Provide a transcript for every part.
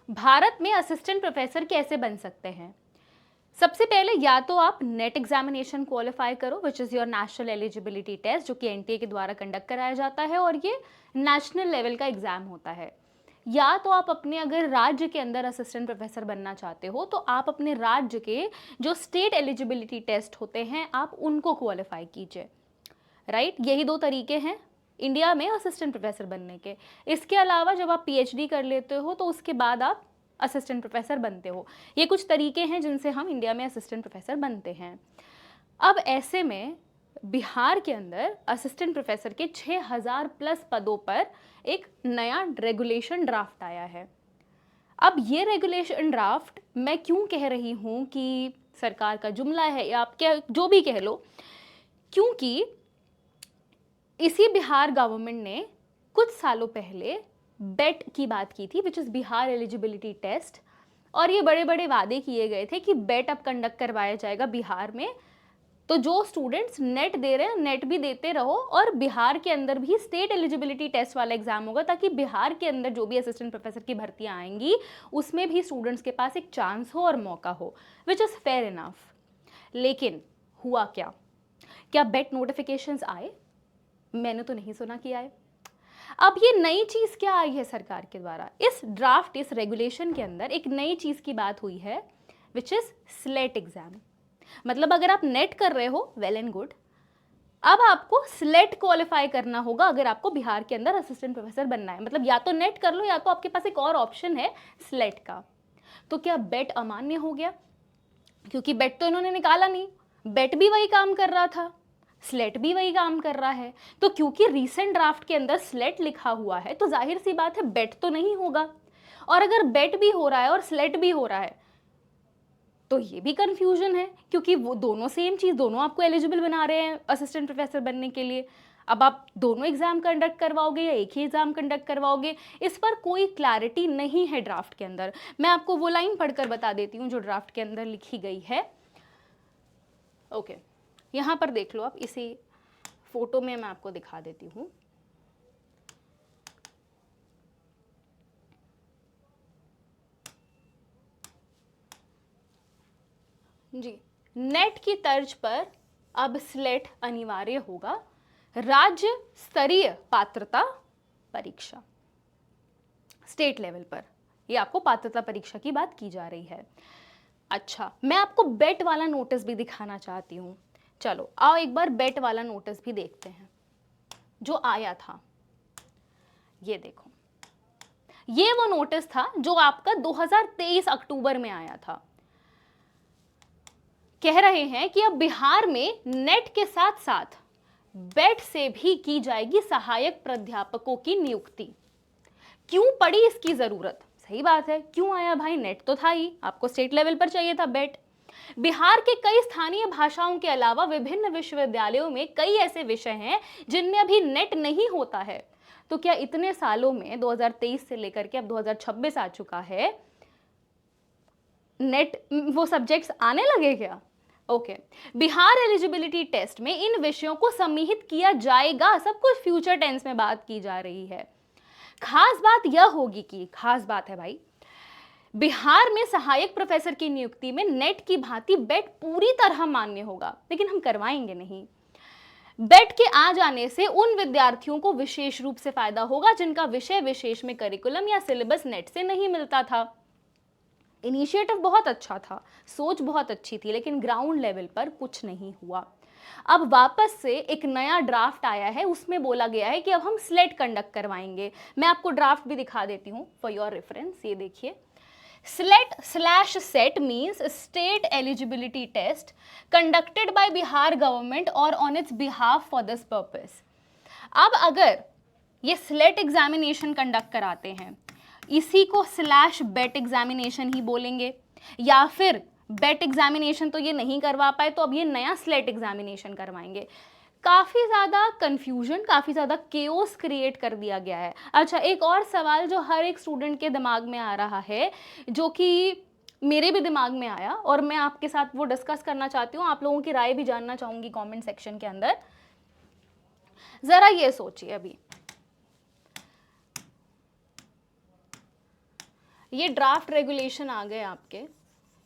भारत में assistant professor कैसे बन सकते हैं? सबसे पहले या तो आप नेट एग्जामिनेशन क्वालिफाई करो, which is your national eligibility test, जो कि एनटीए के द्वारा कंडक्ट कराया जाता है और ये नेशनल लेवल का एग्जाम होता है। या तो आप अपने अगर राज्य के अंदर असिस्टेंट प्रोफेसर बनना चाहते हो तो आप अपने राज्य के जो स्टेट एलिजिबिलिटी टेस्ट होते हैं आप उनको क्वालिफाई कीजिए। राइट, यही दो तरीके हैं इंडिया में असिस्टेंट प्रोफेसर बनने के। इसके अलावा जब आप पीएचडी कर लेते हो तो उसके बाद आप असिस्टेंट प्रोफेसर बनते हो। ये कुछ तरीके हैं जिनसे हम इंडिया में असिस्टेंट प्रोफेसर बनते हैं। अब ऐसे में बिहार के अंदर असिस्टेंट प्रोफेसर के 6000 प्लस पदों पर एक नया रेगुलेशन ड्राफ्ट आया है। अब ये रेगुलेशन ड्राफ्ट मैं क्यों कह रही हूँ कि सरकार का जुमला है या आप क्या जो भी कह लो, क्योंकि इसी बिहार गवर्नमेंट ने कुछ सालों पहले बेट की बात की थी, which is Bihar eligibility test, और ये बड़े बड़े वादे किए गए थे कि बेट अब कंडक्ट करवाया जाएगा बिहार में। तो जो स्टूडेंट्स नेट दे रहे हैं नेट भी देते रहो और बिहार के अंदर भी स्टेट एलिजिबिलिटी टेस्ट वाला एग्जाम होगा, ताकि बिहार के अंदर जो भी असिस्टेंट प्रोफेसर की भर्तियां आएंगी उसमें भी स्टूडेंट्स के पास एक चांस हो और मौका हो, विच इज़ फेयर इनफ। लेकिन हुआ क्या बेट नोटिफिकेशंस आए? मैंने तो नहीं सुना कि आए। अब ये नई चीज क्या आई है सरकार के द्वारा? इस ड्राफ्ट, इस रेगुलेशन के अंदर एक नई चीज की बात हुई है, विच इज स्लेट एग्जाम। मतलब अगर आप नेट कर रहे हो, वेल एंड गुड, अब आपको स्लेट क्वालिफाई करना होगा अगर आपको बिहार के अंदर असिस्टेंट प्रोफेसर बनना है। मतलब या तो नेट कर लो या तो आपके पास एक और ऑप्शन है स्लेट का। तो क्या बेट अमान्य हो गया? क्योंकि बेट तो इन्होंने निकाला नहीं, बेट भी वही काम कर रहा था, स्लेट भी वही काम कर रहा है। तो क्योंकि रीसेंट ड्राफ्ट के अंदर स्लेट लिखा हुआ है तो जाहिर सी बात है बेट तो नहीं होगा। और अगर बेट भी हो रहा है और स्लेट भी हो रहा है तो ये भी कंफ्यूजन है, क्योंकि वो दोनों सेम चीज, दोनों आपको एलिजिबल बना रहे हैं असिस्टेंट प्रोफेसर बनने के लिए। अब आप दोनों एग्जाम कंडक्ट करवाओगे या एक ही एग्जाम कंडक्ट करवाओगे, इस पर कोई क्लैरिटी नहीं है ड्राफ्ट के अंदर। मैं आपको वो लाइन पढ़कर बता देती हूँ जो ड्राफ्ट के अंदर लिखी गई है। ओके, यहाँ पर देख लो आप, इसी फोटो में मैं आपको दिखा देती हूँ। जी, नेट की तर्ज पर अब स्लेट अनिवार्य होगा, राज्य स्तरीय पात्रता परीक्षा, स्टेट लेवल पर ये आपको पात्रता परीक्षा की बात की जा रही है। अच्छा, मैं आपको बेट वाला नोटिस भी दिखाना चाहती हूँ। चलो आओ एक बार बेट वाला नोटिस भी देखते हैं जो आया था। ये देखो, ये वो नोटिस था जो आपका 2023 अक्टूबर में आया था। कह रहे हैं कि अब बिहार में नेट के साथ साथ बेट से भी की जाएगी सहायक प्राध्यापकों की नियुक्ति। क्यों पड़ी इसकी जरूरत? सही बात है, क्यों आया भाई? नेट तो था ही, आपको स्टेट लेवल पर चाहिए था बेट। बिहार के कई स्थानीय भाषाओं के अलावा विभिन्न विश्वविद्यालयों में कई ऐसे विषय हैं जिनमें अभी नेट नहीं होता है। तो क्या इतने सालों में 2023 से लेकर के अब 2026 आ चुका है, नेट वो सब्जेक्ट्स आने लगे क्या? ओके, बिहार एलिजिबिलिटी टेस्ट में इन विषयों को सम्मिलित किया जाएगा। सब कुछ फ्यूचर टेंस में बात की जा रही है। खास बात यह होगी कि, खास बात है भाई, बिहार में सहायक प्रोफेसर की नियुक्ति में नेट की भांति बेट पूरी तरह मान्य होगा, लेकिन हम करवाएंगे नहीं। बेट के आ जाने से उन विद्यार्थियों को विशेष रूप से फायदा होगा जिनका विषय विशेष में करिकुलम या सिलेबस नेट से नहीं मिलता था। इनिशिएटिव बहुत अच्छा था, सोच बहुत अच्छी थी, लेकिन ग्राउंड लेवल पर कुछ नहीं हुआ। अब वापस से एक नया ड्राफ्ट आया है, उसमें बोला गया है कि अब हम स्लेट कंडक्ट करवाएंगे। मैं आपको ड्राफ्ट भी दिखा देती हूँ फॉर योर रेफरेंस। ये देखिए, SLET/SET means State Eligibility Test conducted by Bihar government or on its behalf for this purpose। अब अगर ये स्लेट एग्जामिनेशन कंडक्ट कराते हैं, इसी को /बेट एग्जामिनेशन ही बोलेंगे, या फिर बेट एग्जामिनेशन तो ये नहीं करवा पाए तो अब ये नया स्लेट एग्जामिनेशन करवाएंगे। काफ़ी ज़्यादा कन्फ्यूजन, काफ़ी ज़्यादा केओस क्रिएट कर दिया गया है। अच्छा, एक और सवाल जो हर एक स्टूडेंट के दिमाग में आ रहा है, जो कि मेरे भी दिमाग में आया और मैं आपके साथ वो डिस्कस करना चाहती हूँ, आप लोगों की राय भी जानना चाहूँगी कमेंट सेक्शन के अंदर। ज़रा ये सोचिए, अभी ये ड्राफ्ट रेगुलेशन आ गए आपके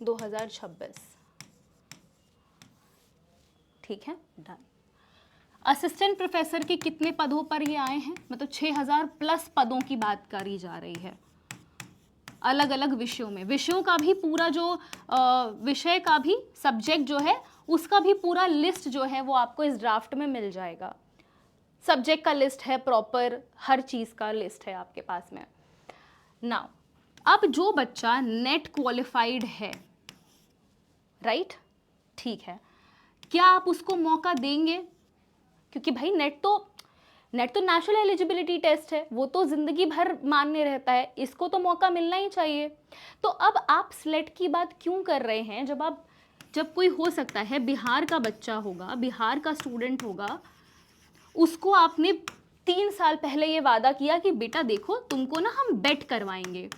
2026, ठीक है, डन। असिस्टेंट प्रोफेसर के कितने पदों पर ये आए हैं, मतलब 6000 प्लस पदों की बात करी जा रही है अलग अलग विषयों में। विषयों का भी पूरा जो विषय का भी सब्जेक्ट जो है उसका भी पूरा लिस्ट जो है वो आपको इस ड्राफ्ट में मिल जाएगा। सब्जेक्ट का लिस्ट है, प्रॉपर हर चीज़ का लिस्ट है आपके पास में। नाउ अब जो बच्चा नेट क्वालिफाइड है, राइट, ठीक है, क्या आप उसको मौका देंगे? क्योंकि भाई नेट तो नेशनल एलिजिबिलिटी टेस्ट है, वो तो ज़िंदगी भर मान्य रहता है, इसको तो मौका मिलना ही चाहिए। तो अब आप स्लेट की बात क्यों कर रहे हैं, जब कोई हो सकता है बिहार का बच्चा होगा, बिहार का स्टूडेंट होगा, उसको आपने 3 साल पहले ये वादा किया कि बेटा देखो तुमको ना हम बेट करवाएंगे,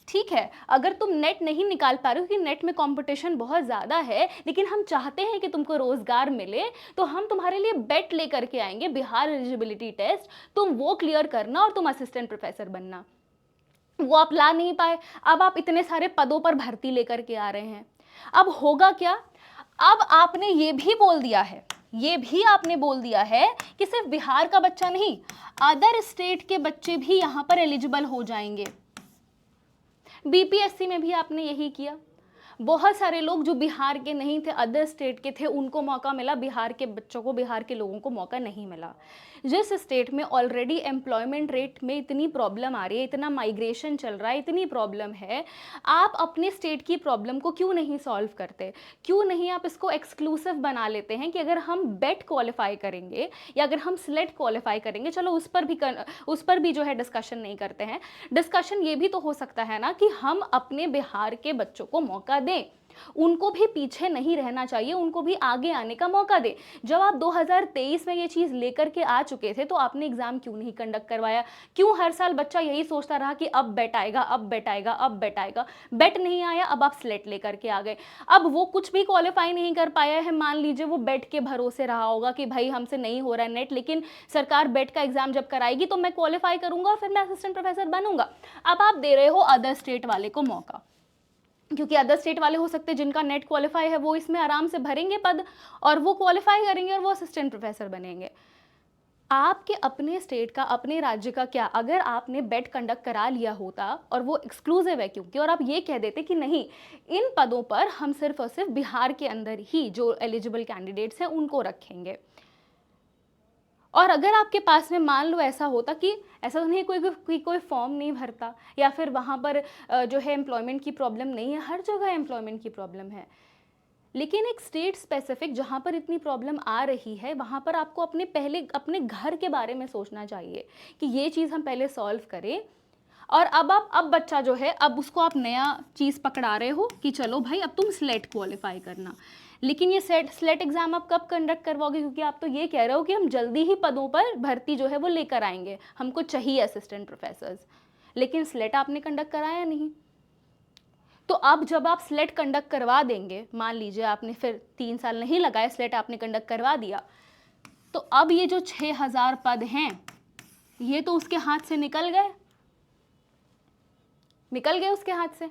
ठीक है, अगर तुम नेट नहीं निकाल पा रहे हो क्योंकि नेट में कंपटीशन बहुत ज़्यादा है, लेकिन हम चाहते हैं कि तुमको रोज़गार मिले, तो हम तुम्हारे लिए बेट लेकर के आएंगे, बिहार एलिजिबिलिटी टेस्ट, तुम वो क्लियर करना और तुम असिस्टेंट प्रोफेसर बनना। वो आप ला नहीं पाए, अब आप इतने सारे पदों पर भर्ती लेकर के आ रहे हैं। अब होगा क्या, अब आपने ये भी बोल दिया है कि सिर्फ बिहार का बच्चा नहीं, अदर स्टेट के बच्चे भी यहाँ पर एलिजिबल हो जाएंगे। बीपीएससी में भी आपने यही किया, बहुत सारे लोग जो बिहार के नहीं थे, अदर स्टेट के थे, उनको मौका मिला, बिहार के बच्चों को, बिहार के लोगों को मौका नहीं मिला। जिस स्टेट में ऑलरेडी एम्प्लॉयमेंट रेट में इतनी प्रॉब्लम आ रही है, इतना माइग्रेशन चल रहा है, इतनी प्रॉब्लम है, आप अपने स्टेट की प्रॉब्लम को क्यों नहीं सॉल्व करते? क्यों नहीं आप इसको एक्सक्लूसिव बना लेते हैं कि अगर हम बेट क्वालिफाई करेंगे या अगर हम स्लेट क्वालिफाई करेंगे, चलो उस पर भी जो है डिस्कशन नहीं करते हैं। डिस्कशन ये भी तो हो सकता है ना कि हम अपने बिहार के बच्चों को मौका दें, उनको भी पीछे नहीं रहना चाहिए, उनको भी आगे आने का मौका दें। जब आप 2023 में ये चीज़ लेकर के आ चुके थे तो आपने एग्जाम क्यों नहीं कंडक्ट करवाया? क्यों हर साल बच्चा यही सोचता रहा कि अब बेट आएगा, अब बेट आएगा, अब बेट आएगा? बेट नहीं आया, अब आप स्लेट लेकर के आ गए। अब वो कुछ भी क्वालिफाई नहीं कर पाया है, मान लीजिए वो बेट के भरोसे रहा होगा कि भाई हमसे नहीं हो रहा है नेट, लेकिन सरकार बेट का एग्जाम जब कराएगी तो मैं क्वालिफाई करूंगा और फिर मैं असिस्टेंट प्रोफेसर बनूंगा। अब आप दे रहे हो अदर स्टेट वाले को मौका, क्योंकि अदर स्टेट वाले हो सकते हैं जिनका नेट क्वालिफाई है, वो इसमें आराम से भरेंगे पद और वो क्वालिफाई करेंगे और वो असिस्टेंट प्रोफेसर बनेंगे। आपके अपने स्टेट का, अपने राज्य का क्या, अगर आपने बेट कंडक्ट करा लिया होता और वो एक्सक्लूसिव है क्योंकि, और आप ये कह देते कि नहीं इन पदों पर हम सिर्फ और सिर्फ बिहार के अंदर ही जो एलिजिबल कैंडिडेट्स हैं उनको रखेंगे, और अगर आपके पास में मान लो ऐसा होता कि ऐसा तो नहीं कोई फॉर्म नहीं भरता या फिर वहाँ पर जो है एम्प्लॉयमेंट की प्रॉब्लम नहीं है, हर जगह एम्प्लॉयमेंट की प्रॉब्लम है, लेकिन एक स्टेट स्पेसिफिक जहाँ पर इतनी प्रॉब्लम आ रही है वहाँ पर आपको अपने घर के बारे में सोचना चाहिए कि ये चीज़ हम पहले सॉल्व करें। और अब बच्चा जो है, अब उसको आप नया चीज़ पकड़ा रहे हो कि चलो भाई अब तुम स्लेट क्वालिफाई करना, लेकिन ये स्लेट एग्जाम आप कब कंडक्ट करवाओगे? क्योंकि आप तो ये कह रहे हो कि हम जल्दी ही पदों पर भर्ती जो है वो लेकर आएंगे, हमको चाहिए असिस्टेंट प्रोफेसर्स, लेकिन स्लेट आपने कंडक्ट कराया नहीं। तो अब जब आप स्लेट कंडक्ट करवा देंगे, मान लीजिए आपने फिर 3 साल नहीं लगाए, स्लेट आपने कंडक्ट करवा दिया, तो अब ये जो 6000 पद हैं ये तो उसके हाथ से निकल गए उसके हाथ से।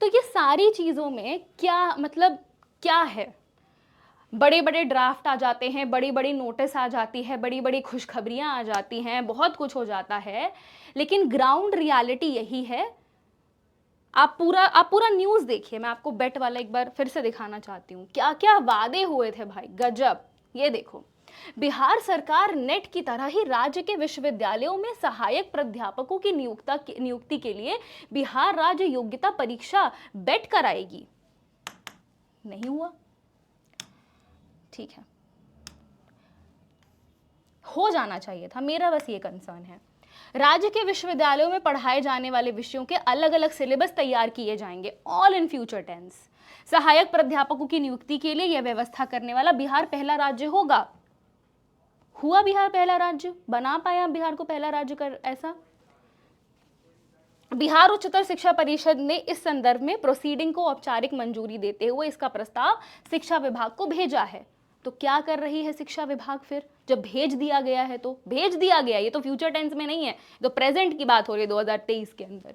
तो ये सारी चीज़ों में क्या मतलब क्या है, बड़े बड़े ड्राफ्ट आ जाते हैं, बड़ी बड़ी नोटिस आ जाती है, बड़ी बड़ी खुशखबरियां आ जाती हैं, बहुत कुछ हो जाता है, लेकिन ग्राउंड रियलिटी यही है। आप पूरा न्यूज़ देखिए, मैं आपको बेट वाला एक बार फिर से दिखाना चाहती हूँ, क्या क्या वादे हुए थे भाई, गजब। ये देखो, बिहार सरकार नेट की तरह ही राज्य के विश्वविद्यालयों में सहायक प्राध्यापकों की नियुक्ति के लिए बिहार राज्य योग्यता परीक्षा बेट कराएगी। नहीं हुआ, ठीक है, हो जाना चाहिए था, मेरा बस ये कंसर्न है। राज्य के विश्वविद्यालयों में पढ़ाए जाने वाले विषयों के अलग अलग सिलेबस तैयार किए जाएंगे, ऑल इन फ्यूचर टेंस। सहायक प्राध्यापकों की नियुक्ति के लिए यह व्यवस्था करने वाला बिहार पहला राज्य होगा। हुआ बिहार पहला राज्य, बना पाया बिहार को पहला राज्य कर ऐसा। बिहार उच्चतर शिक्षा परिषद ने इस संदर्भ में प्रोसीडिंग को औपचारिक मंजूरी देते हुए इसका प्रस्ताव शिक्षा विभाग को भेजा है। तो क्या कर रही है शिक्षा विभाग फिर, जब भेज दिया गया है तो भेज दिया गया, ये तो फ्यूचर टेंस में नहीं है, तो प्रेजेंट की बात हो रही है 2023 के अंदर।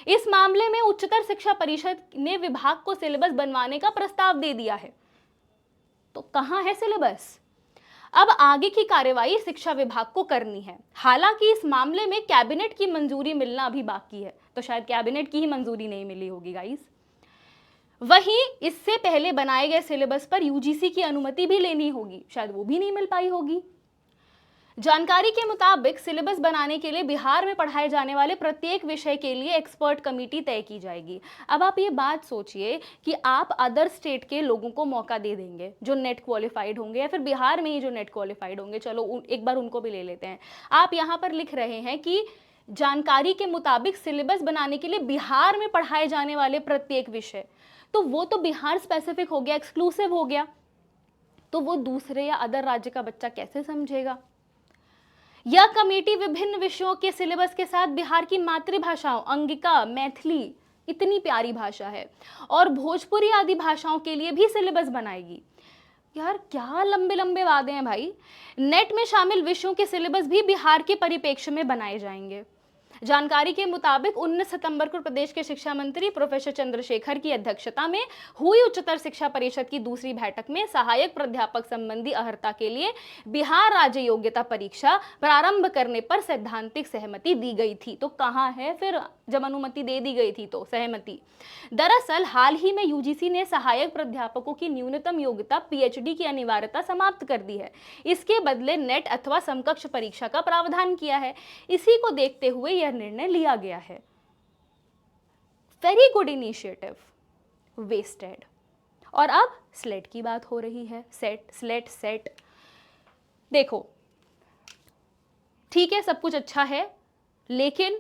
इस मामले में उच्चतर शिक्षा परिषद ने विभाग को सिलेबस बनवाने का प्रस्ताव दे दिया है। तो कहां है सिलेबस? अब आगे की कार्यवाही शिक्षा विभाग को करनी है। हालांकि इस मामले में कैबिनेट की मंजूरी मिलना अभी बाकी है, तो शायद कैबिनेट की ही मंजूरी नहीं मिली होगी गाइस। वहीं इससे पहले बनाए गए सिलेबस पर यूजीसी की अनुमति भी लेनी होगी, शायद वो भी नहीं मिल पाई होगी। जानकारी के मुताबिक सिलेबस बनाने के लिए बिहार में पढ़ाए जाने वाले प्रत्येक विषय के लिए एक्सपर्ट कमेटी तय की जाएगी। अब आप ये बात सोचिए कि आप अदर स्टेट के लोगों को मौका दे देंगे जो नेट क्वालिफाइड होंगे, या फिर बिहार में ही जो नेट क्वालिफाइड होंगे, चलो एक बार उनको भी ले लेते हैं। आप यहाँ पर लिख रहे हैं कि जानकारी के मुताबिक सिलेबस बनाने के लिए बिहार में पढ़ाए जाने वाले प्रत्येक विषय, तो वो तो बिहार स्पेसिफिक हो गया, एक्सक्लूसिव हो गया, तो वो दूसरे या अदर राज्य का बच्चा कैसे समझेगा? यह कमेटी विभिन्न विषयों के सिलेबस के साथ बिहार की मातृभाषाओं अंगिका, मैथिली, इतनी प्यारी भाषा है, और भोजपुरी आदि भाषाओं के लिए भी सिलेबस बनाएगी। यार क्या लंबे लंबे वादे हैं भाई। नेट में शामिल विषयों के सिलेबस भी बिहार के परिप्रेक्ष्य में बनाए जाएंगे। जानकारी के मुताबिक 19 सितंबर को प्रदेश के शिक्षा मंत्री प्रोफेसर चंद्रशेखर की अध्यक्षता में हुई उच्चतर शिक्षा परिषद की दूसरी बैठक में सहायक प्राध्यापक संबंधी अर्हता के लिए बिहार राज्य योग्यता परीक्षा प्रारंभ करने पर सैद्धांतिक सहमति दी गई थी। तो कहां है फिर जब अनुमति दे दी गई थी तो सहमति? दरअसल हाल ही में यूजीसी ने सहायक प्राध्यापकों की न्यूनतम योग्यता पीएचडी की अनिवार्यता समाप्त कर दी है। इसके बदले नेट अथवा समकक्ष परीक्षा का प्रावधान किया है। इसी को देखते हुए यह निर्णय लिया गया है। Very good initiative, wasted. और अब स्लेट की बात हो रही है। सेट। देखो ठीक है, सब कुछ अच्छा है, लेकिन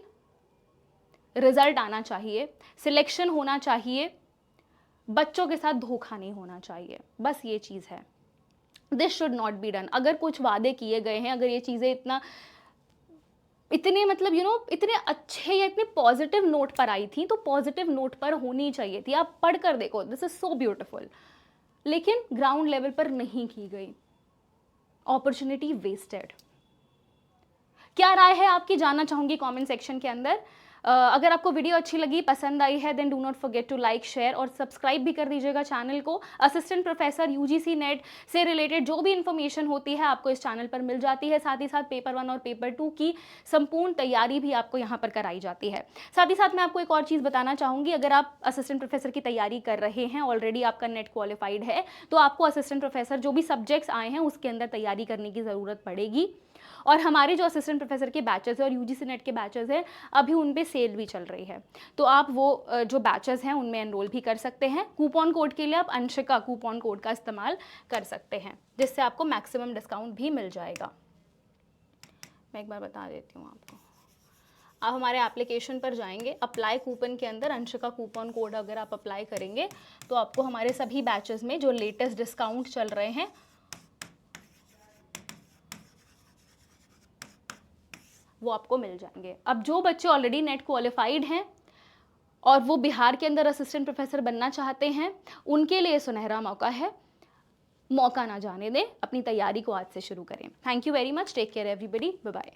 रिजल्ट आना चाहिए, सिलेक्शन होना चाहिए, बच्चों के साथ धोखा नहीं होना चाहिए, बस ये चीज है। This should not be done. अगर कुछ वादे किए गए हैं, अगर ये चीजें इतने मतलब इतने अच्छे या इतने पॉजिटिव नोट पर आई थी, तो पॉजिटिव नोट पर होनी चाहिए थी। आप पढ़कर देखो, दिस इज सो ब्यूटिफुल, लेकिन ग्राउंड लेवल पर नहीं की गई। Opportunity wasted. क्या राय है आपकी, जानना चाहूंगी कमेंट सेक्शन के अंदर। अगर आपको वीडियो अच्छी लगी, पसंद आई है, then do not forget to like, share और सब्सक्राइब भी कर दीजिएगा चैनल को। असिस्टेंट प्रोफेसर यूजीसी नेट से रिलेटेड जो भी इन्फॉर्मेशन होती है आपको इस चैनल पर मिल जाती है। साथ ही साथ पेपर 1 और पेपर 2 की संपूर्ण तैयारी भी आपको यहाँ पर कराई जाती है। साथ ही साथ मैं आपको एक और चीज़ बताना चाहूँगी, अगर आप असिस्टेंट प्रोफेसर की तैयारी कर रहे हैं, ऑलरेडी आपका नेट क्वालिफाइड है, तो आपको असिस्टेंट प्रोफेसर जो भी सब्जेक्ट्स आए हैं उसके अंदर तैयारी करने की ज़रूरत पड़ेगी। और हमारे जो असिस्टेंट प्रोफेसर के बैचेस है और यूजीसी नेट के बैचेस हैं, अभी उन पे सेल भी चल रही है, तो आप वो जो बैचेस हैं उनमें एनरोल भी कर सकते हैं। कूपन कोड के लिए आप अंशिका कूपन कोड का इस्तेमाल कर सकते हैं, जिससे आपको मैक्सिमम डिस्काउंट भी मिल जाएगा। मैं एक बार बता देती हूँ आपको। आप हमारे एप्लीकेशन पर जाएंगे, अप्लाई कूपन के अंदर अंशिका कूपन कोड अगर आप अप्लाई करेंगे तो आपको हमारे सभी बैचेस में जो लेटेस्ट डिस्काउंट चल रहे हैं वो आपको मिल जाएंगे। अब जो बच्चे ऑलरेडी नेट क्वालिफाइड हैं और वो बिहार के अंदर असिस्टेंट प्रोफेसर बनना चाहते हैं, उनके लिए सुनहरा मौका है। मौका ना जाने दें, अपनी तैयारी को आज से शुरू करें। Thank you very much, take care everybody, bye bye.